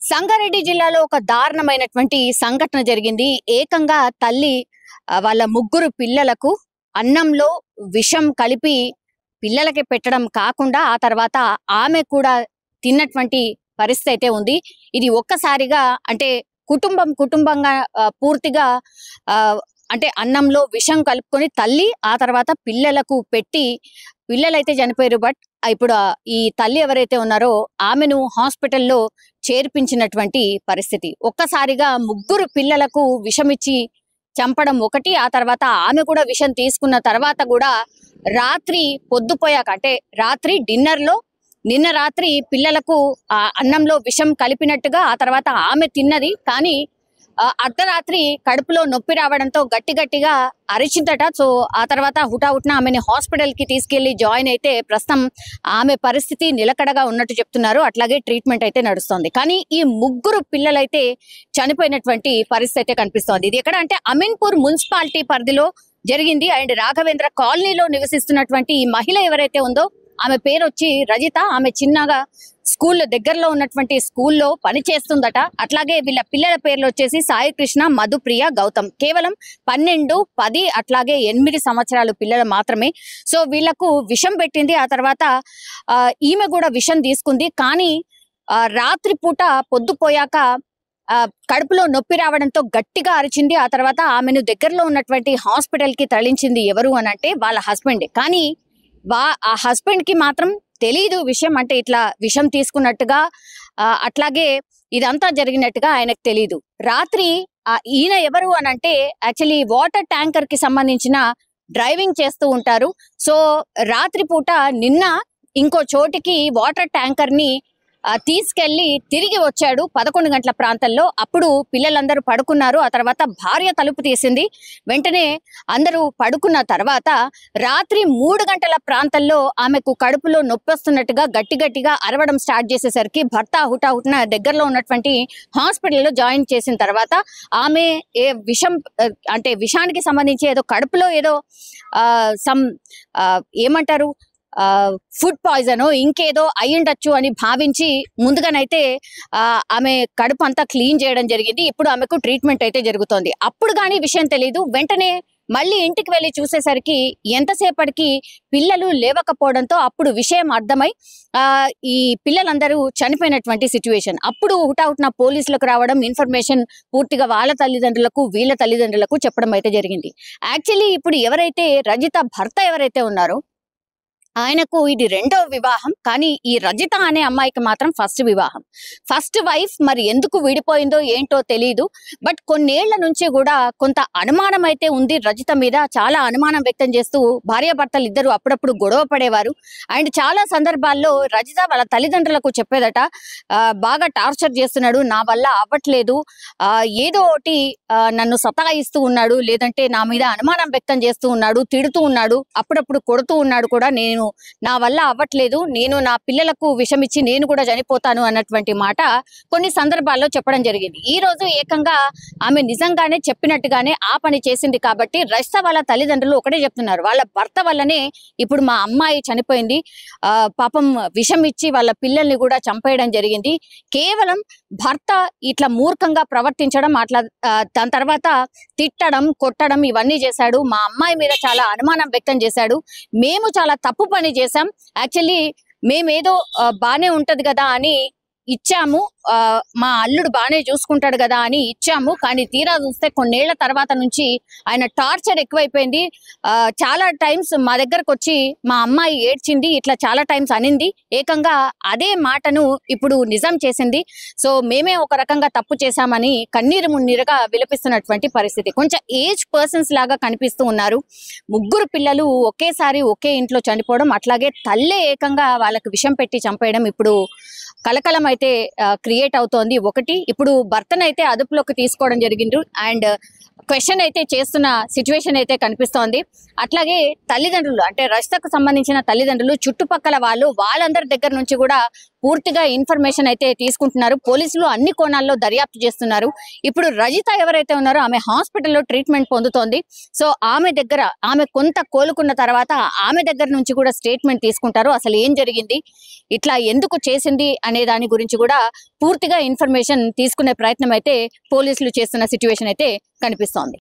సంగారెడ్డి జిల్లాలో ఒక దారుణమైనటువంటి సంఘటన జరిగింది. ఏకంగా తల్లి వాళ్ళ ముగ్గురు పిల్లలకు అన్నంలో విషం కలిపి పిల్లలకి పెట్టడం కాకుండా ఆ తర్వాత ఆమె కూడా తిన్నటువంటి పరిస్థితి అయితే ఉంది. ఇది ఒక్కసారిగా అంటే కుటుంబంగా పూర్తిగా అంటే అన్నంలో విషం కలుపుకొని తల్లి ఆ తర్వాత పిల్లలకు పెట్టి పిల్లలైతే చనిపోయారు. బట్ ఇప్పుడు ఈ తల్లి ఎవరైతే ఉన్నారో ఆమెను హాస్పిటల్లో చేర్పించినటువంటి పరిస్థితి. ఒక్కసారిగా ముగ్గురు పిల్లలకు విషమిచ్చి చంపడం ఒకటి, ఆ తర్వాత ఆమె కూడా విషం తీసుకున్న తర్వాత కూడా రాత్రి పొద్దుపోయాక అంటే రాత్రి డిన్నర్లో నిన్న రాత్రి పిల్లలకు అన్నంలో విషం కలిపినట్టుగా ఆ తర్వాత ఆమె తిన్నది. కానీ అర్ధరాత్రి కడుపులో నొప్పి రావడంతో గట్టిగా అరిచిందట. సో ఆ తర్వాత హుటాహుటిన ఆమెని హాస్పిటల్ కి తీసుకెళ్లి జాయిన్ అయితే ప్రస్తుతం ఆమె పరిస్థితి నిలకడగా ఉన్నట్టు చెప్తున్నారు. అట్లాగే ట్రీట్మెంట్ అయితే నడుస్తోంది. కానీ ఈ ముగ్గురు పిల్లలైతే చనిపోయినటువంటి పరిస్థితి అయితే కనిపిస్తోంది. ఇది ఎక్కడ అంటే అమీన్పూర్ మున్సిపాలిటీ పరిధిలో జరిగింది. అండ్ రాఘవేంద్ర కాలనీలో నివసిస్తున్నటువంటి ఈ మహిళ ఎవరైతే ఉందో ఆమె పేరు వచ్చి రజిత. ఆమె చిన్నగా స్కూల్లో దగ్గరలో ఉన్నటువంటి స్కూల్లో పని చేస్తుందట. అట్లాగే వీళ్ళ పిల్లల పేర్లు వచ్చేసి సాయి కృష్ణ, మధుప్రియ, గౌతమ్. కేవలం 12, 10 అట్లాగే 8 సంవత్సరాలు పిల్లలు మాత్రమే. సో వీళ్లకు విషం పెట్టింది. ఆ తర్వాత ఈమె కూడా విషం తీసుకుంది. కానీ రాత్రి పూట పొద్దుపోయాక కడుపులో నొప్పి రావడంతో గట్టిగా అరిచింది. ఆ తర్వాత ఆమెను దగ్గరలో ఉన్నటువంటి హాస్పిటల్ కి తరలించింది. ఎవరు అని అంటే వాళ్ళ హస్బెండ్. కానీ ఆ హస్బెండ్ కి మాత్రం తెలీదు విషయం, అంటే ఇట్లా విషం తీసుకున్నట్టుగా అట్లాగే ఇదంతా జరిగినట్టుగా ఆయనకు తెలీదు. రాత్రి ఈయన ఎవరు అని అంటే యాక్చువల్లీ వాటర్ ట్యాంకర్ కి సంబంధించిన డ్రైవింగ్ చేస్తూ ఉంటారు. సో రాత్రి పూట నిన్న ఇంకో చోటికి వాటర్ ట్యాంకర్ ని తీసుకెళ్లి తిరిగి వచ్చాడు 11 గంటల ప్రాంతంలో. అప్పుడు పిల్లలందరూ పడుకున్నారు. ఆ తర్వాత భార్య తలుపు తీసింది. వెంటనే అందరూ పడుకున్న తర్వాత రాత్రి 3 గంటల ప్రాంతంలో ఆమెకు కడుపులో నొప్పి వస్తున్నట్టుగా గట్టిగా అరవడం స్టార్ట్ చేసేసరికి భర్త హుటాహుటిన దగ్గరలో ఉన్నటువంటి హాస్పిటల్లో జాయిన్ చేసిన తర్వాత ఆమె విషం అంటే విషానికి సంబంధించి ఏదో కడుపులో ఏదో ఏమంటారు ఫుడ్ పాయిజన్ ఇంకేదో అయ్యుండొచ్చు అని భావించి ముందుగానైతే ఆమె కడుపు అంతా క్లీన్ చేయడం జరిగింది. ఇప్పుడు ఆమెకు ట్రీట్మెంట్ అయితే జరుగుతోంది. అప్పుడు కానీ విషయం తెలీదు. వెంటనే మళ్ళీ ఇంటికి వెళ్ళి చూసేసరికి ఎంతసేపటికి పిల్లలు లేవకపోవడంతో అప్పుడు విషయం అర్థమై ఈ పిల్లలందరూ చనిపోయినటువంటి సిచ్యువేషన్. అప్పుడు హుటాహుటిన పోలీసులకు రావడం, ఇన్ఫర్మేషన్ పూర్తిగా వాళ్ళ తల్లిదండ్రులకు వీళ్ళ తల్లిదండ్రులకు చెప్పడం అయితే జరిగింది. యాక్చువల్లీ ఇప్పుడు ఎవరైతే రజిత భర్త ఎవరైతే ఉన్నారో ఆయనకు ఇది 2వ వివాహం. కానీ ఈ రజిత అనే అమ్మాయికి మాత్రం ఫస్ట్ వివాహం, ఫస్ట్ వైఫ్. మరి ఎందుకు విడిపోయిందో ఏంటో తెలీదు. బట్ కొన్నేళ్ల నుంచి కూడా కొంత అనుమానం అయితే ఉంది రజిత మీద. చాలా అనుమానం వ్యక్తం చేస్తూ భార్యాభర్తలు ఇద్దరు అప్పుడప్పుడు గొడవ పడేవారు. అండ్ చాలా సందర్భాల్లో రజిత వాళ్ళ తల్లిదండ్రులకు చెప్పేదట, బాగా టార్చర్ చేస్తున్నాడు, నా వల్ల అవ్వట్లేదు, ఏదో ఒకటి నన్ను సతాయిస్తూ ఉన్నాడు, లేదంటే నా మీద అనుమానం వ్యక్తం చేస్తూ ఉన్నాడు, తిడుతూ ఉన్నాడు, అప్పుడప్పుడు కొడుతూ ఉన్నాడు కూడా, నా వల్ల అవ్వట్లేదు, నేను నా పిల్లలకు విషమిచ్చి నేను కూడా చనిపోతాను అన్నటువంటి మాట కొన్ని సందర్భాల్లో చెప్పడం జరిగింది. ఈ రోజు ఏకంగా ఆమె నిజంగానే చెప్పినట్టుగానే ఆ పని చేసింది. కాబట్టి రజిత వాళ్ళ తల్లిదండ్రులు ఒకటే చెప్తున్నారు, వాళ్ళ భర్త వల్లనే ఇప్పుడు మా అమ్మాయి చనిపోయింది, పాపం విషం ఇచ్చి వాళ్ళ పిల్లల్ని కూడా చంపేయడం జరిగింది. కేవలం భర్త ఇట్లా మూర్ఖంగా ప్రవర్తించడం, అట్లా దాని తర్వాత తిట్టడం, కొట్టడం ఇవన్నీ చేశాడు. మా అమ్మాయి మీద చాలా అనుమానం వ్యక్తం చేశాడు. మేము చాలా తప్పు పని చేశాం. యాక్చువల్లీ మేమేదో బానే ఉంటది కదా అని ఇచ్చాము, మా అల్లుడు బానే చూసుకుంటాడు కదా అని ఇచ్చాము. కానీ తీరా చూస్తే కొన్నేళ్ల తర్వాత నుంచి ఆయన టార్చర్ ఎక్కువైపోయింది. చాలా టైమ్స్ మా దగ్గరకు వచ్చి మా అమ్మాయి ఏడ్చింది, ఇట్లా చాలా టైమ్స్ అనింది. ఏకంగా అదే మాటను ఇప్పుడు నిజం చేసింది. సో మేమే ఒక రకంగా తప్పు చేశామని కన్నీరు మున్నీరుగా విలపిస్తున్నటువంటి పరిస్థితి. కొంచెం ఏజ్ పర్సన్స్ లాగా కనిపిస్తూ ఉన్నారు. ముగ్గురు పిల్లలు ఒకేసారి ఒకే ఇంట్లో చనిపోవడం, అట్లాగే తల్లే ఏకంగా వాళ్ళకి విషం పెట్టి చంపేయడం ఇప్పుడు కలకలం అయితే క్రియేట్ అవుతోంది. ఒకటి, ఇప్పుడు భర్తనైతే అదుపులోకి తీసుకోవడం జరిగింది అండ్ క్వశ్చన్ అయితే చేస్తున్న సిచ్యువేషన్ అయితే కనిపిస్తోంది. అట్లాగే తల్లిదండ్రులు అంటే రజితకు సంబంధించిన తల్లిదండ్రులు, చుట్టుపక్కల వాళ్ళందరి దగ్గర నుంచి కూడా పూర్తిగా ఇన్ఫర్మేషన్ అయితే తీసుకుంటున్నారు. పోలీసులు అన్ని కోణాల్లో దర్యాప్తు చేస్తున్నారు. ఇప్పుడు రజిత ఎవరైతే ఉన్నారో ఆమె హాస్పిటల్లో ట్రీట్మెంట్ పొందుతోంది. సో ఆమె కొంత కోలుకున్న తర్వాత ఆమె దగ్గర నుంచి కూడా స్టేట్మెంట్ తీసుకుంటారు. అసలు ఏం జరిగింది, ఇట్లా ఎందుకు చేసింది అనే దాని గురించి కూడా పూర్తిగా ఇన్ఫర్మేషన్ తీసుకునే ప్రయత్నం అయితే పోలీసులు చేస్తున్న సిచ్యువేషన్ అయితే కనిపిస్తోంది.